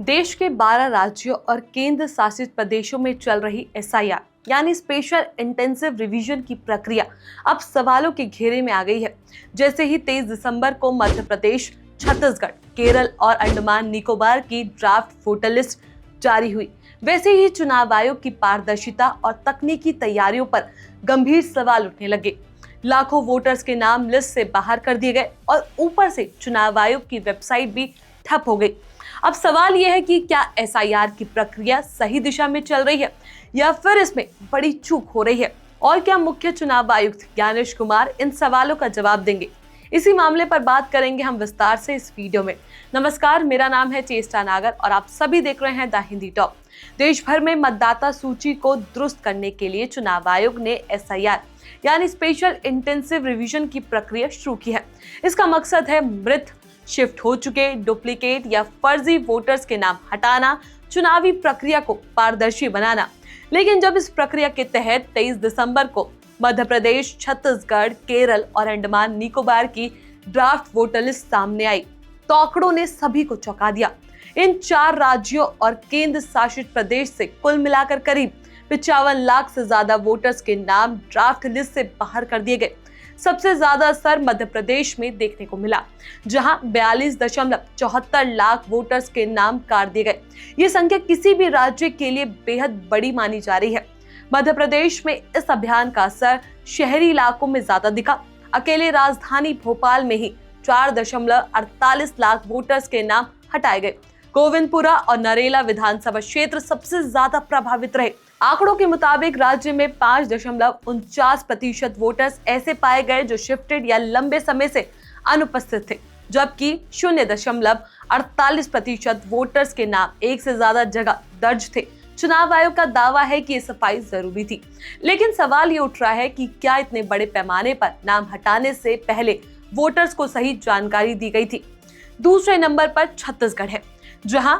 देश के 12 राज्यों और केंद्र शासित प्रदेशों में चल रही एसआईआर यानी स्पेशल इंटेंसिव रिवीजन की प्रक्रिया अब सवालों के घेरे में आ गई है। जैसे ही 23 दिसंबर को मध्य प्रदेश, छत्तीसगढ़, केरल और अंडमान निकोबार की ड्राफ्ट वोटर लिस्ट जारी हुई, वैसे ही चुनाव आयोग की पारदर्शिता और तकनीकी तैयारियों पर गंभीर सवाल उठने लगे। लाखों वोटर्स के नाम लिस्ट से बाहर कर दिए गए और ऊपर से चुनाव आयोग की वेबसाइट भी ठप हो गई। अब सवाल यह है कि क्या एसआईआर की प्रक्रिया सही दिशा में चल रही है या फिर इसमें बड़ी चूक हो रही है, और क्या मुख्य चुनाव आयुक्त ज्ञानेश कुमार इन सवालों का जवाब देंगे? इसी मामले पर बात करेंगे हम विस्तार से इस वीडियो में। नमस्कार, मेरा नाम है चेष्टा नागर और आप सभी देख रहे हैं द हिंदी टॉप। देश भर में मतदाता सूची को दुरुस्त करने के लिए चुनाव आयोग ने एसआईआर यानी स्पेशल इंटेंसिव रिवीजन की प्रक्रिया शुरू की है। इसका मकसद है मृत, शिफ्ट हो चुके, डुप्लीकेट या फर्जी वोटर्स के नाम हटाना, चुनावी प्रक्रिया को पारदर्शी बनाना। लेकिन जब इस प्रक्रिया के तहत 23 दिसंबर को मध्य प्रदेश, छत्तीसगढ़, केरल और अंडमान निकोबार की ड्राफ्ट वोटर लिस्ट सामने आई तो आंकड़ों ने सभी को चौंका दिया। इन 4 राज्यों और केंद्र शासित प्रदेश से कुल मिलाकर करीब 55 लाख से ज्यादा वोटर्स के नाम ड्राफ्ट लिस्ट से बाहर कर दिए गए। सबसे ज्यादा असर मध्य प्रदेश में देखने को मिला, जहां 42.74 लाख वोटर्स के नाम काट दिए गए। ये संख्या किसी भी राज्य के लिए बेहद बड़ी मानी जा रही है। मध्य प्रदेश में इस अभियान का असर शहरी इलाकों में ज्यादा दिखा। अकेले राजधानी भोपाल में ही 4.48 लाख वोटर्स के नाम हटाए गए। गोविंदपुरा और नरेला विधानसभा क्षेत्र सबसे ज्यादा प्रभावित रहे। आंकड़ों के मुताबिक राज्य में 5.49% वोटर्स ऐसे पाए गए जो शिफ्टेड या लंबे समय से अनुपस्थित थे, जबकि 0.48% वोटर्स के नाम एक से ज्यादा जगह दर्ज थे। चुनाव आयोग का दावा है कि ये सफाई जरूरी थी, लेकिन सवाल ये उठ रहा है कि क्या इतने बड़े पैमाने पर नाम हटाने से पहले वोटर्स को सही जानकारी दी गई थी? दूसरे नंबर पर छत्तीसगढ़ है, जहां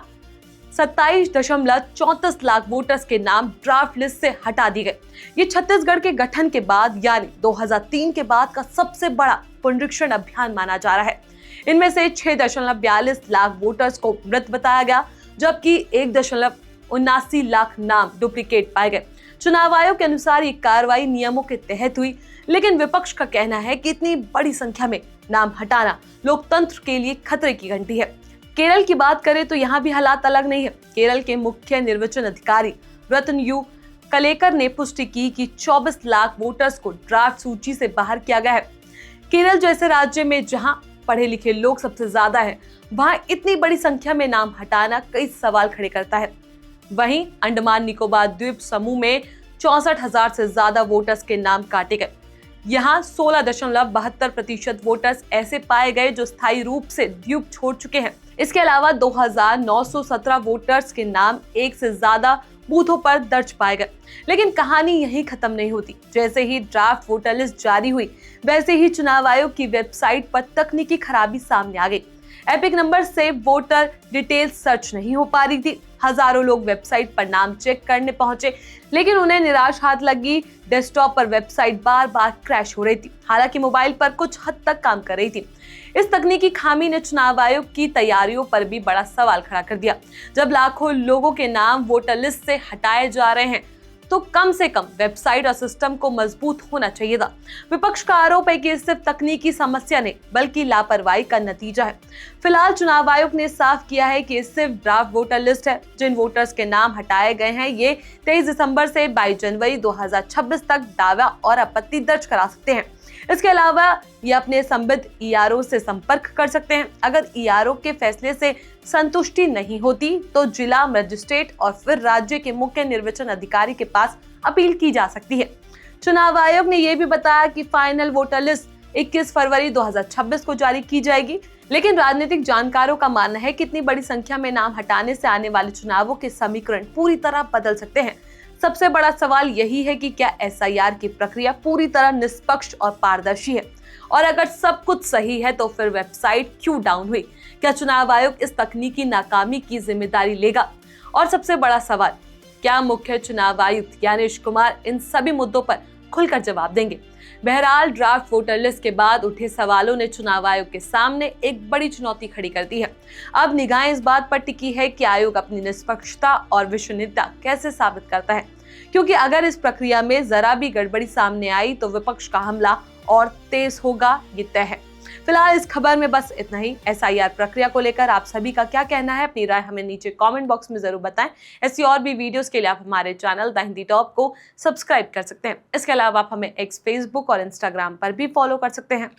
27.34 लाख वोटर्स के नाम ड्राफ्ट लिस्ट से हटा दिए गए। ये छत्तीसगढ़ के गठन के बाद यानी 2003 के बाद का सबसे बड़ा पुनरीक्षण अभियान माना जा रहा है। इनमें से 6.42 लाख वोटर्स को मृत बताया गया, जबकि 1.79 लाख नाम डुप्लीकेट पाए गए। चुनाव आयोग के अनुसार ये कार्रवाई नियमों के तहत हुई, लेकिन विपक्ष का कहना है कि इतनी बड़ी संख्या में नाम हटाना लोकतंत्र के लिए खतरे की घंटी है। केरल की बात करें तो यहाँ भी हालात अलग नहीं है। केरल के मुख्य निर्वाचन अधिकारी रतन यू कलेकर ने पुष्टि की कि 24 लाख वोटर्स को ड्राफ्ट सूची से बाहर किया गया है। केरल जैसे राज्य में जहाँ पढ़े लिखे लोग सबसे ज्यादा है, वहाँ इतनी बड़ी संख्या में नाम हटाना कई सवाल खड़े करता है। वहीं अंडमान निकोबार द्वीप समूह में 64,000 से ज्यादा वोटर्स के नाम काटे गए। यहाँ 16.72% वोटर्स ऐसे पाए गए जो स्थायी रूप से द्वीप छोड़ चुके हैं। इसके अलावा 2,917 वोटर्स के नाम एक से ज्यादा बूथों पर दर्ज पाए गए। लेकिन कहानी यहीं खत्म नहीं होती। जैसे ही ड्राफ्ट वोटर लिस्ट जारी हुई, वैसे ही चुनाव आयोग की वेबसाइट पर तकनीकी खराबी सामने आ गई। एपिक नंबर से वोटर डिटेल सर्च नहीं हो पा रही थी। हजारों लोग वेबसाइट पर नाम चेक करने पहुंचे, लेकिन उन्हें निराश हाथ लगी। डेस्कटॉप पर वेबसाइट बार बार क्रैश हो रही थी, हालांकि मोबाइल पर कुछ हद तक काम कर रही थी। इस तकनीकी खामी ने चुनाव आयोग की तैयारियों पर भी बड़ा सवाल खड़ा कर दिया। जब लाखों लोगों के नाम वोटर लिस्ट से हटाए जा रहे हैं, तो कम से कम वेबसाइट और सिस्टम को मजबूत होना चाहिए था। विपक्ष का आरोप है कि ये सिर्फ तकनीकी समस्या नहीं बल्कि लापरवाही का नतीजा है। फिलहाल चुनाव आयोग ने साफ किया है कि ये सिर्फ ड्राफ्ट वोटर लिस्ट है। जिन वोटर्स के नाम हटाए गए हैं, ये 23 दिसंबर से 22 जनवरी 2026 तक दावा और आपत्ति दर्ज करा सकते हैं। इसके अलावा ये अपने संबंधित ईआरओ से संपर्क कर सकते हैं। अगर ईआरओ के फैसले से संतुष्टि नहीं होती तो जिला मजिस्ट्रेट और फिर राज्य के मुख्य निर्वाचन अधिकारी के पास अपील की जा सकती है। चुनाव आयोग ने यह भी बताया कि फाइनल वोटर लिस्ट 21 फरवरी 2026 को जारी की जाएगी, लेकिन राजनीतिक जानकारों का मानना है कि इतनी बड़ी संख्या में नाम हटाने से आने वाले चुनावों के समीकरण पूरी तरह बदल सकते हैं। सबसे बड़ा सवाल यही है कि क्या एसआईआर की प्रक्रिया पूरी तरह निष्पक्ष और पारदर्शी है, और अगर सब कुछ सही है तो फिर वेबसाइट क्यों डाउन हुई? क्या चुनाव आयोग इस तकनीकी नाकामी की जिम्मेदारी लेगा? और सबसे बड़ा सवाल, क्या मुख्य चुनाव आयुक्त ज्ञानेश कुमार इन सभी मुद्दों पर खुलकर जवाब देंगे? बहरहाल ड्राफ्ट वोटर लिस्ट के बाद उठे सवालों ने चुनाव आयोग के सामने एक बड़ी चुनौती खड़ी कर दी है। अब निगाहें इस बात पर टिकी है कि आयोग अपनी निष्पक्षता और विश्वसनीयता कैसे साबित करता है, क्योंकि अगर इस प्रक्रिया में जरा भी गड़बड़ी सामने आई तो विपक्ष का हमला और तेज होगा, ये तय है। फिलहाल इस खबर में बस इतना ही। एसआईआर प्रक्रिया को लेकर आप सभी का क्या कहना है, अपनी राय हमें नीचे कमेंट बॉक्स में जरूर बताएं। ऐसी और भी वीडियोस के लिए आप हमारे चैनल द हिंदी टॉप को सब्सक्राइब कर सकते हैं। इसके अलावा आप हमें एक्स, फेसबुक और इंस्टाग्राम पर भी फॉलो कर सकते हैं।